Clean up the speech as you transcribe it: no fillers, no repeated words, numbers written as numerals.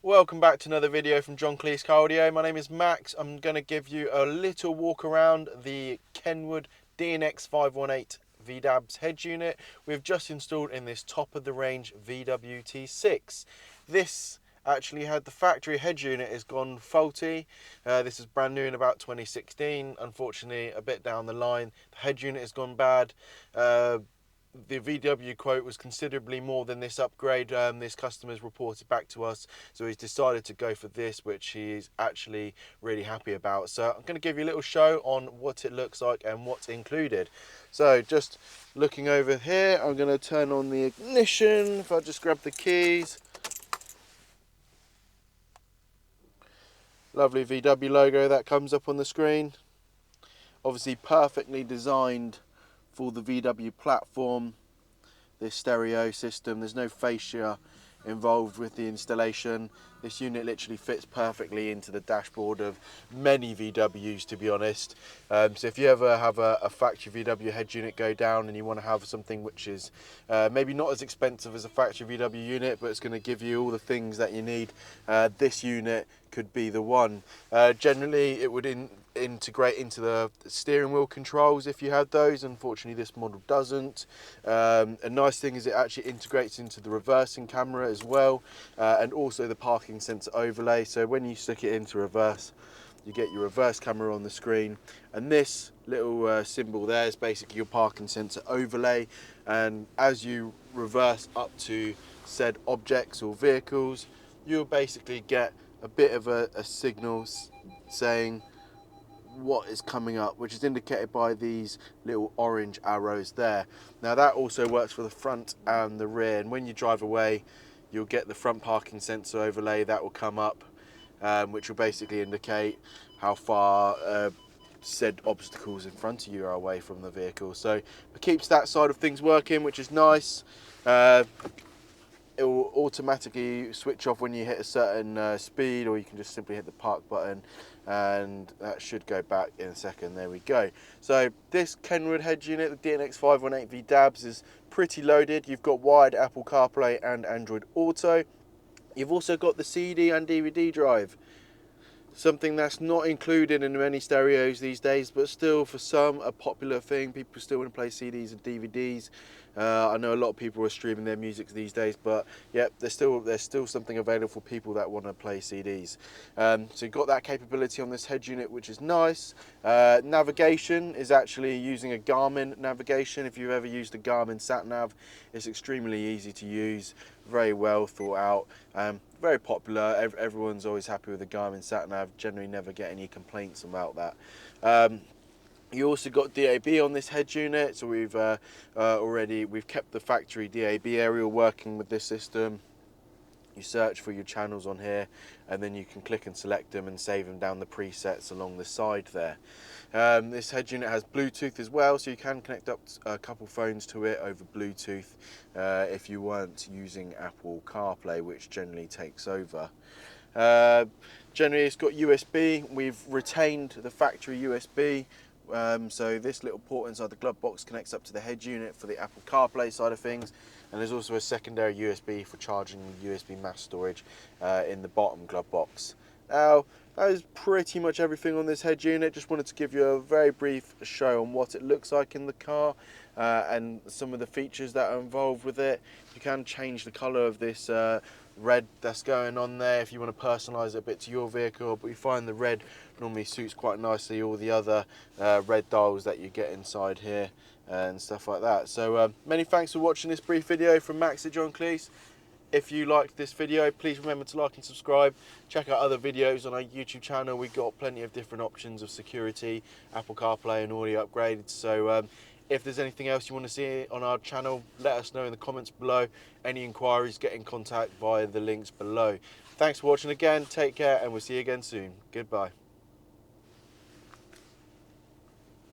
Welcome back to another video from John Kleis Car. My name is Max. I'm going to give you a little walk around the KENWOOD DNX518VDABS head unit we've just installed in this top of the range VWT6. This actually had the factory head unit has gone faulty. This is brand new in about 2016. Unfortunately, a bit down the line, the head unit has gone bad. The VW quote was considerably more than this upgrade. This customer's reported back to us, so he's decided to go for this, which he's actually really happy about. So I'm going to give you a little show on what it looks like and what's included. So just looking over here, I'm going to turn on the ignition. If I just grab the keys, lovely VW logo that comes up on the screen. Obviously perfectly designed for the VW platform, this stereo system. There's no fascia involved with the installation. This unit literally fits perfectly into the dashboard of many VWs, to be honest. So if you ever have a factory VW head unit go down and you want to have something which is maybe not as expensive as a factory VW unit, but it's going to give you all the things that you need, this unit could be the one. Generally it would integrate into the steering wheel controls if you had those. Unfortunately this model doesn't. A nice thing is it actually integrates into the reversing camera as well, and also the parking sensor overlay. So when you stick it into reverse, you get your reverse camera on the screen, and this little symbol there is basically your parking sensor overlay, and as you reverse up to said objects or vehicles, you'll basically get a bit of a signal saying what is coming up, which is indicated by these little orange arrows there. Now that also works for the front and the rear, and when you drive away you'll get the front parking sensor overlay that will come up, which will basically indicate how far said obstacles in front of you are away from the vehicle. So it keeps that side of things working, which is nice. It will automatically switch off when you hit a certain speed, or you can just simply hit the park button and that should go back in a second. There we go. So this KENWOOD head unit, the DNX518VDABS, is pretty loaded. You've got wired Apple CarPlay and Android Auto. You've also got the CD and DVD drive, something that's not included in many stereos these days, but still for some a popular thing. People still want to play CDs and DVDs. I know a lot of people are streaming their music these days, but yeah, there's still something available for people that want to play CDs. So you've got that capability on this head unit, which is nice. Navigation is actually using a Garmin navigation. If you've ever used a Garmin sat nav, it's extremely easy to use, very well thought out, very popular. Everyone's always happy with the Garmin sat nav. Generally never get any complaints about that. You also got DAB on this head unit, so we've kept the factory DAB aerial working with this system. You search for your channels on here, and then you can click and select them and save them down the presets along the side there. This head unit has Bluetooth as well, so you can connect up a couple phones to it over Bluetooth if you weren't using Apple CarPlay, which generally takes over. Generally it's got USB. We've retained the factory USB. So this little port inside the glove box connects up to the head unit for the Apple CarPlay side of things, and there's also a secondary USB for charging USB mass storage in the bottom glove box. Now that is pretty much everything on this head unit. Just wanted to give you a very brief show on what it looks like in the car and some of the features that are involved with it. You can change the colour of this red that's going on there if you want to personalise it a bit to your vehicle, but we find the red normally suits quite nicely all the other red dials that you get inside here and stuff like that. So many thanks for watching this brief video from Max at John Kleis. If you liked this video, please remember to like and subscribe. Check out other videos on our YouTube channel. We've got plenty of different options of security, Apple CarPlay and audio upgrades. So if there's anything else you want to see on our channel, let us know in the comments below. Any inquiries, get in contact via the links below. Thanks for watching again, take care, and we'll see you again soon. Goodbye.